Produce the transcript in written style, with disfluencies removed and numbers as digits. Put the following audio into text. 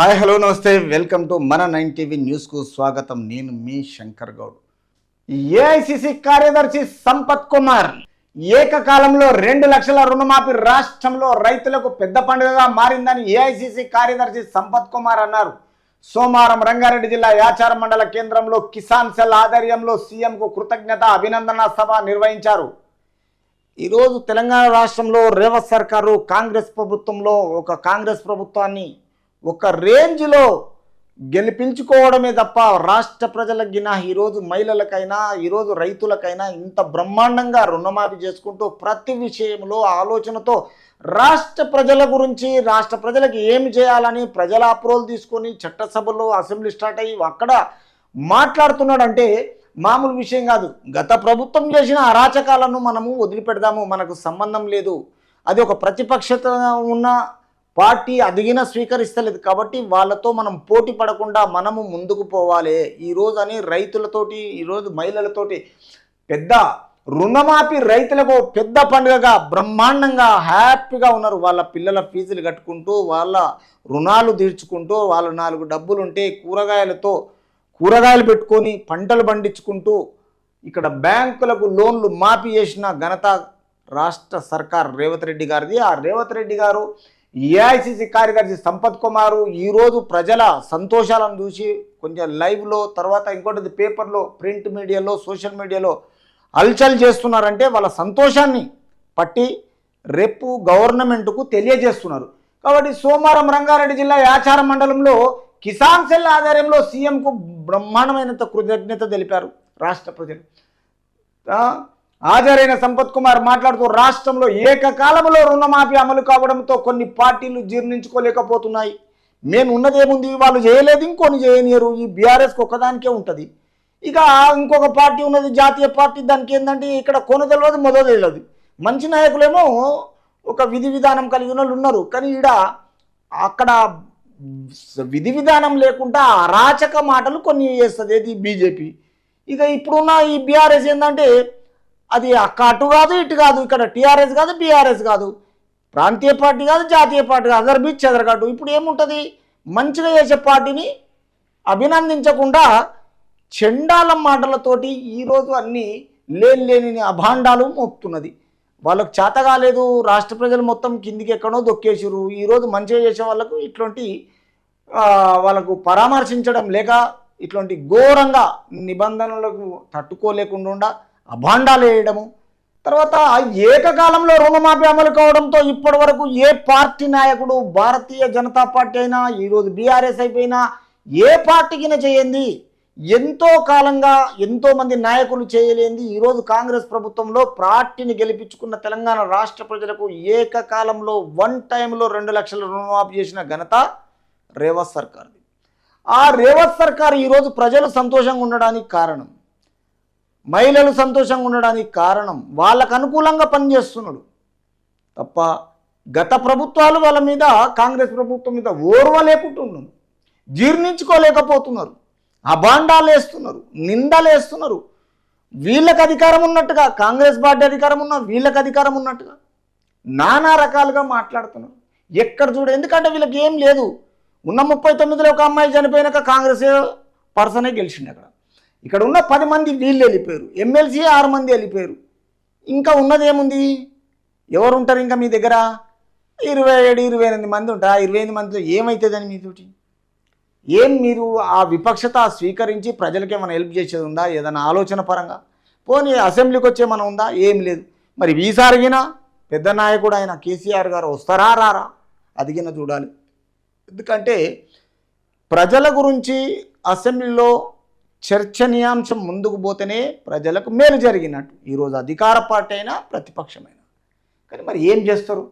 Hi hello నమస్తే welcome to మన 9 TV న్యూస్కు స్వాగతం. నేను మీ శంకర్ గౌడ్. ఏఐసిసి కార్యదర్శి సంపత్ కుమార్ ఏకకాలంలో 2 లక్షల రుణమాఫీ రాష్ట్రంలో రైతులకు పెద్ద పండుగగా మారిందని ఏఐసిసి కార్యదర్శి సంపత్ కుమార్ అన్నారు. సోమవారం రంగారెడ్డి జిల్లా యాచార మండల కేంద్రంలో కిసాన్ సెల్ ఆధ్వర్యంలో సీఎంకు కృతజ్ఞత అభినందన సభ నిర్వహించారు. ఈరోజు తెలంగాణ రాష్ట్రంలో రేవంత్ సర్కారు కాంగ్రెస్ ప్రభుత్వాన్ని ఒక రేంజ్లో గెలిపించుకోవడమే తప్ప రాష్ట్ర ప్రజలకినా ఈరోజు మహిళలకైనా ఈరోజు రైతులకైనా ఇంత బ్రహ్మాండంగా రుణమాఫీ చేసుకుంటూ ప్రతి విషయంలో ఆలోచనతో రాష్ట్ర ప్రజల గురించి రాష్ట్ర ప్రజలకు ఏమి చేయాలని ప్రజల అప్రూవల్ తీసుకొని చట్టసభలో అసెంబ్లీ స్టార్ట్ అయ్యి అక్కడ మాట్లాడుతున్నాడంటే మామూలు విషయం కాదు. గత ప్రభుత్వం చేసిన అరాచకాలను మనము వదిలిపెడదాము, మనకు సంబంధం లేదు. అది ఒక ప్రతిపక్షత ఉన్న పార్టీ అదిగిన స్వీకరిస్తలేదు కాబట్టి వాళ్ళతో మనం పోటీ పడకుండా మనము ముందుకు పోవాలి. ఈరోజు అని రైతులతోటి ఈరోజు మహిళలతోటి పెద్ద రుణమాఫీ రైతులకు పెద్ద పండుగగా బ్రహ్మాండంగా హ్యాపీగా ఉన్నారు. వాళ్ళ పిల్లల ఫీజులు కట్టుకుంటూ వాళ్ళ రుణాలు తీర్చుకుంటూ వాళ్ళ 4 డబ్బులు ఉంటే కూరగాయలు పెట్టుకొని పంటలు పండించుకుంటూ ఇక్కడ బ్యాంకులకు లోన్లు మాఫీ చేసిన ఘనత రాష్ట్ర సర్కార్ రేవంత్ రెడ్డి గారిది. ఆ రేవంత్ రెడ్డి గారు ఏఐసిసి కార్యదర్శి సంపత్ కుమార్ ఈరోజు ప్రజల సంతోషాలను చూసి కొంచెం లైవ్లో తర్వాత ఇంకోటి పేపర్లో ప్రింట్ మీడియాలో సోషల్ మీడియాలో హల్చల్ చేస్తున్నారంటే వాళ్ళ సంతోషాన్ని పట్టి రేపు గవర్నమెంట్కు తెలియజేస్తున్నారు. కాబట్టి సోమవారం రంగారెడ్డి జిల్లా యాచార మండలంలో కిసాన్ సెల్ ఆధ్వర్యంలో సీఎంకు బ్రహ్మాండమైనంత కృతజ్ఞత తెలిపారు రాష్ట్ర ప్రజలు. హాజరైన సంపత్ కుమార్ మాట్లాడుతూ రాష్ట్రంలో ఏకకాలంలో రుణమాఫీ అమలు కావడంతో కొన్ని పార్టీలు జీర్ణించుకోలేకపోతున్నాయి. మేము ఉన్నదేముంది, వాళ్ళు చేయలేదు ఇంకొని చేయనియరు. ఈ బీఆర్ఎస్కి ఒక్కదానికే ఉంటుంది. ఇక ఇంకొక పార్టీ ఉన్నది జాతీయ పార్టీ, దానికి ఏంటంటే ఇక్కడ కొన తెలియదు మొదలు తెలియదు. మంచి నాయకులేమో ఒక విధి విధానం కలిగిన వాళ్ళు ఉన్నారు, కానీ అక్కడ విధి విధానం లేకుండా అరాచక మాటలు కొన్ని చేస్తుంది ఇది బీజేపీ. ఇక ఇప్పుడున్న ఈ బీఆర్ఎస్ ఏంటంటే అది అటు కాదు ఇటు కాదు, ఇక్కడ టీఆర్ఎస్ కాదు బీఆర్ఎస్ కాదు, ప్రాంతీయ పార్టీ కాదు జాతీయ పార్టీ కాదు, అదర్ బీచ్ చెదరగట్టు. ఇప్పుడు ఏముంటుంది, మంచిగా చేసే పార్టీని అభినందించకుండా చెండాల మాటలతోటి ఈరోజు అన్నీ లేని అభాండాలు మోపుతున్నది. వాళ్ళకు చేత కాలేదు, రాష్ట్ర ప్రజలు మొత్తం కిందికి ఎక్కడో దొక్కేసారు. ఈరోజు మంచిగా చేసే వాళ్ళకు ఇట్లాంటి వాళ్ళకు పరామర్శించడం లేక ఇట్లాంటి ఘోరంగా నిబంధనలకు తట్టుకోలేకుండా అభాండాలు వేయడము. తర్వాత ఏకకాలంలో రుణమాఫీ అమలు కావడంతో ఇప్పటి వరకు ఏ పార్టీ నాయకుడు భారతీయ జనతా పార్టీ అయినా ఈరోజు బీఆర్ఎస్ అయిపోయినా ఏ పార్టీకినా చేయండి, ఎంతో కాలంగా ఎంతోమంది నాయకులు చేయలేంది ఈరోజు కాంగ్రెస్ ప్రభుత్వంలో పార్టీని గెలిపించుకున్న తెలంగాణ రాష్ట్ర ప్రజలకు ఏకకాలంలో 1 టైంలో 2 లక్షల రుణమాఫీ చేసిన ఘనత రేవంత్ సర్కార్ది. ఆ రేవంత్ సర్కార్ ఈరోజు ప్రజలు సంతోషంగా ఉండడానికి కారణం, మహిళలు సంతోషంగా ఉండడానికి కారణం వాళ్ళకు అనుకూలంగా పనిచేస్తున్నాడు తప్ప గత ప్రభుత్వాలు వాళ్ళ మీద కాంగ్రెస్ ప్రభుత్వం మీద ఓర్వలేకుంటున్నారు, జీర్ణించుకోలేకపోతున్నారు, అభాండాలు వేస్తున్నారు, నిందలు వేస్తున్నారు. వీళ్ళకి అధికారం ఉన్నట్టుగా కాంగ్రెస్ పార్టీ అధికారం ఉన్న వీళ్ళకి అధికారం ఉన్నట్టుగా నానా రకాలుగా మాట్లాడుతున్నారు. ఎక్కడ చూడు, ఎందుకంటే వీళ్ళకి ఏం లేదు. ఉన్న 39లో ఒక అమ్మాయి చనిపోయినాక కాంగ్రెస్ పర్సనే గెలిచింది. ఇక్కడ ఉన్న 10 మంది వీళ్ళు వెళ్ళిపోయారు, ఎమ్మెల్సీ 6 మంది వెళ్ళిపోయారు. ఇంకా ఉన్నది ఏముంది, ఎవరు ఉంటారు ఇంకా మీ దగ్గర? 27-28 మంది ఉంటారు. ఆ 28 మందిలో ఏమవుతుందని మీతోటి మీరు ఆ విపక్షత స్వీకరించి ప్రజలకి ఏమైనా హెల్ప్ చేసేది ఉందా? ఏదైనా ఆలోచన పరంగా పోనీ అసెంబ్లీకి వచ్చేమన్నా ఉందా? ఏం లేదు. మరి వీసారిగిన పెద్ద నాయకుడు ఆయన కేసీఆర్ గారు వస్తారా రారా అదిగిన చూడాలి. ఎందుకంటే ప్రజల గురించి అసెంబ్లీలో చర్చనీయాంశం ముందుకు పోతేనే ప్రజలకు మేలు జరిగినట్టు. ఈరోజు అధికార పార్టీ అయినా ప్రతిపక్షమైనా కానీ మరి ఏం చేస్తారు?